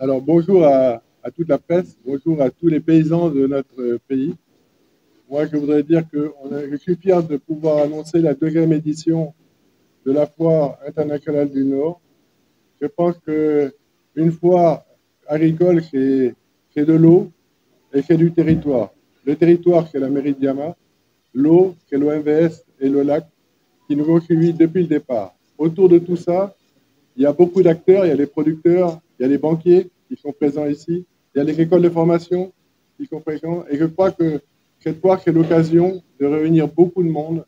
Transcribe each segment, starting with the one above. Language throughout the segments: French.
Alors bonjour à toute la presse, bonjour à tous les paysans de notre pays. Moi, je voudrais dire que je suis fier de pouvoir annoncer la deuxième édition de la Foire internationale du Nord. Je pense qu'une foire agricole, c'est de l'eau et c'est du territoire. Le territoire, c'est la mairie de Diama. L'eau, c'est l'OMVS et le lac qui nous ont suivis depuis le départ. Autour de tout ça, il y a beaucoup d'acteurs, il y a les producteurs, il y a les banquiers qui sont présents ici, il y a les écoles de formation qui sont présents. Et je crois que cette fois, c'est l'occasion de réunir beaucoup de monde.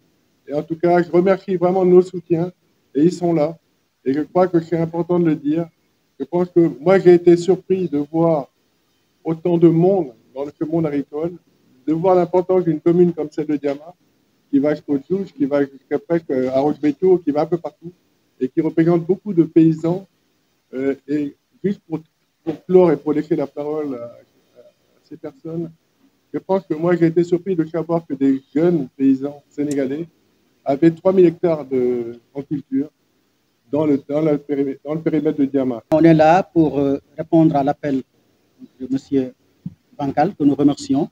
Et en tout cas, je remercie vraiment nos soutiens, et ils sont là. Et je crois que c'est important de le dire. Je pense que moi, j'ai été surpris de voir autant de monde dans ce monde agricole, de voir l'importance d'une commune comme celle de Diama, qui va jusqu'au Touche, qui va jusqu'à presque à Rochebeto, qui va un peu partout, et qui représente beaucoup de paysans. Et juste pour clore et pour laisser la parole à ces personnes, je pense que moi j'ai été surpris de savoir que des jeunes paysans sénégalais avaient 3000 hectares en culture dans le périmètre de Diama. On est là pour répondre à l'appel de M. Bancal, que nous remercions,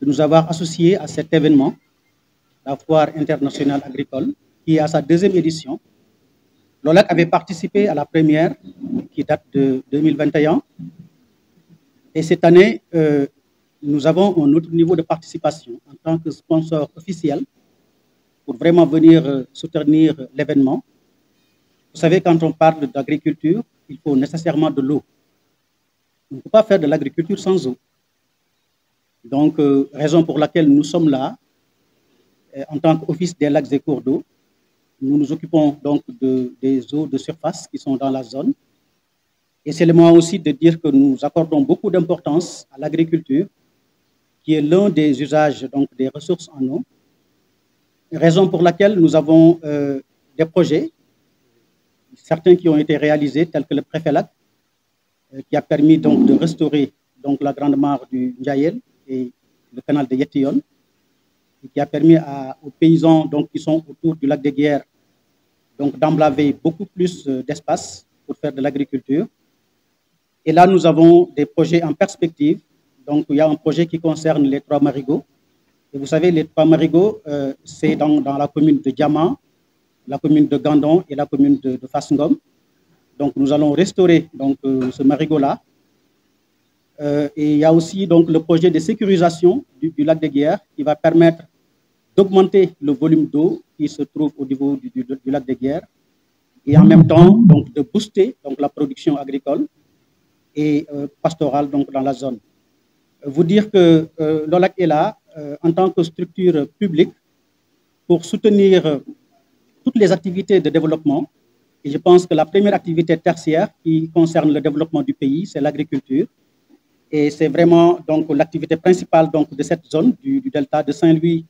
de nous avoir associés à cet événement, la Foire internationale agricole, qui est à sa deuxième édition. L'OLAC avait participé à la première, qui date de 2021. Et cette année, nous avons un autre niveau de participation en tant que sponsor officiel pour vraiment venir soutenir l'événement. Vous savez, quand on parle d'agriculture, il faut nécessairement de l'eau. On ne peut pas faire de l'agriculture sans eau. Donc, raison pour laquelle nous sommes là, en tant qu'office des lacs et cours d'eau. Nous nous occupons donc des eaux de surface qui sont dans la zone. Et c'est le moment aussi de dire que nous accordons beaucoup d'importance à l'agriculture, qui est l'un des usages donc, des ressources en eau. Raison pour laquelle nous avons des projets, certains qui ont été réalisés, tels que le préfet-lac, qui a permis donc de restaurer donc, la grande mare du Ndiayel et le canal de Yétion, et qui a permis aux paysans donc, qui sont autour du lac de Guiers d'emblaver beaucoup plus d'espace pour faire de l'agriculture. Et là, nous avons des projets en perspective. Donc, il y a un projet qui concerne les trois marigots. Et vous savez, les trois marigots, c'est dans la commune de Diama, la commune de Gandon et la commune de Fassngom. Donc, nous allons restaurer donc, ce marigot-là. Et il y a aussi donc, le projet de sécurisation du lac de Guiers qui va permettre d'augmenter le volume d'eau qui se trouve au niveau du lac de Guiers et en même temps donc, de booster donc, la production agricole et pastorale donc, dans la zone. Vous dire que l'OLAC est là en tant que structure publique pour soutenir toutes les activités de développement. Et je pense que la première activité tertiaire qui concerne le développement du pays, c'est l'agriculture. Et c'est vraiment donc l'activité principale donc, de cette zone du delta de Saint-Louis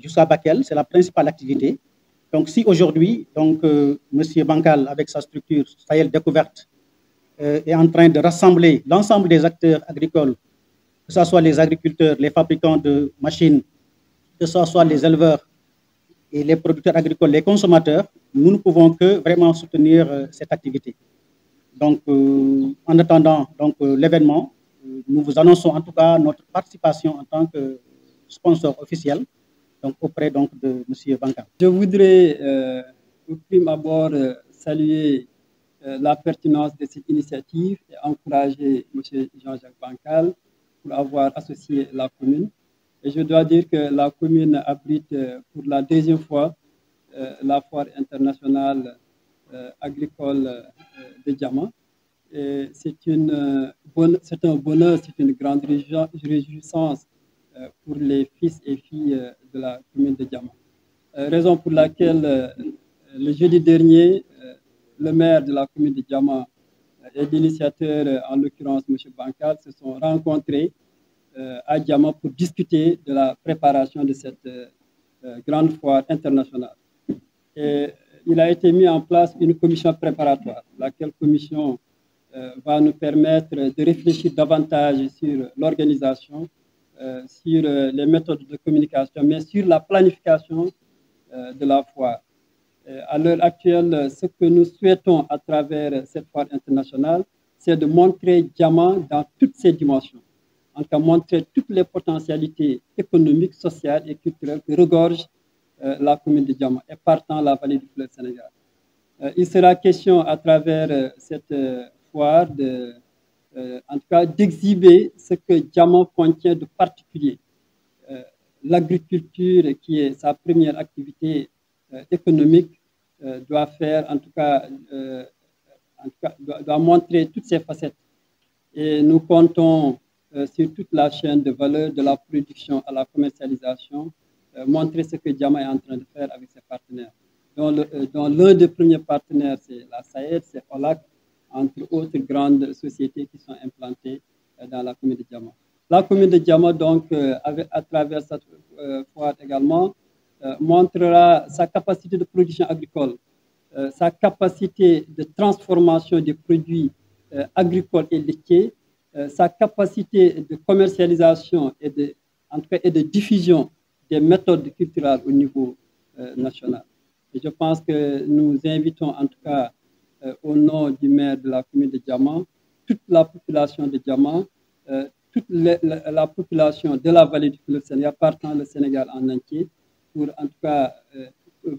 jusqu'à Bakel, c'est la principale activité. Donc si aujourd'hui, M. Bancal, avec sa structure Sahel Découverte, est en train de rassembler l'ensemble des acteurs agricoles, que ce soit les agriculteurs, les fabricants de machines, que ce soit les éleveurs et les producteurs agricoles, les consommateurs, nous ne pouvons que vraiment soutenir cette activité. Donc, en attendant l'événement, nous vous annonçons en tout cas notre participation en tant que sponsor officiel donc, auprès donc, de M. Bancal. Je voudrais au prime abord saluer la pertinence de cette initiative et encourager M. Jean-Jacques Bancal pour avoir associé la commune. Et je dois dire que la commune abrite pour la deuxième fois la foire internationale agricole de Diama. C'est un bonheur, c'est une grande réjouissance pour les fils et filles de la commune de Diama. Raison pour laquelle le jeudi dernier, le maire de la commune de Diama et l'initiateur, en l'occurrence M. Bancal, se sont rencontrés à Diama pour discuter de la préparation de cette grande foire internationale. Et il a été mis en place une commission préparatoire, laquelle commission va nous permettre de réfléchir davantage sur l'organisation, sur les méthodes de communication, mais sur la planification de la foire. À l'heure actuelle, ce que nous souhaitons à travers cette foire internationale, c'est de montrer Diama dans toutes ses dimensions. En tout cas, montrer toutes les potentialités économiques, sociales et culturelles que regorge la commune de Diama et partant la vallée du fleuve Sénégal. Il sera question à travers cette foire en tout cas d'exhiber ce que Diama contient de particulier. L'agriculture, qui est sa première activité économique, doit faire, doit montrer toutes ses facettes. Et nous comptons sur toute la chaîne de valeur, de la production à la commercialisation, montrer ce que Diama est en train de faire avec ses partenaires. Dont l'un des premiers partenaires, c'est la SAED, c'est OLAC, entre autres grandes sociétés qui sont implantées dans la commune de Diama. La commune de Diama, donc, à travers cette foire également, montrera sa capacité de production agricole, sa capacité de transformation des produits agricoles et laitiers, sa capacité de commercialisation et de diffusion des méthodes culturelles au niveau national. Et je pense que nous invitons en tout cas au nom du maire de la commune de Diama, toute la population de Diama, toute la population de la vallée du fleuve Sénégal, partant le Sénégal en entier, pour en tout cas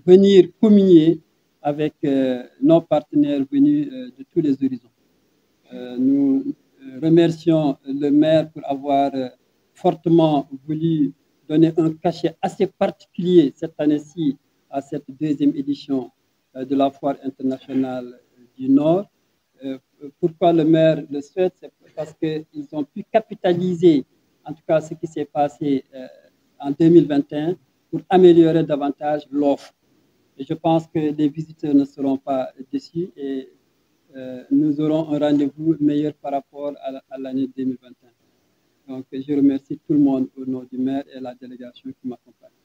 venir communier avec nos partenaires venus de tous les horizons. Nous remercions le maire pour avoir fortement voulu donner un cachet assez particulier cette année-ci à cette deuxième édition de la Foire internationale du Nord. Pourquoi le maire le souhaite? C'est parce qu'ils ont pu capitaliser, en tout cas ce qui s'est passé en 2021, pour améliorer davantage l'offre. Et je pense que les visiteurs ne seront pas déçus et nous aurons un rendez-vous meilleur par rapport à l'année 2021. Donc, je remercie tout le monde au nom du maire et la délégation qui m'accompagne.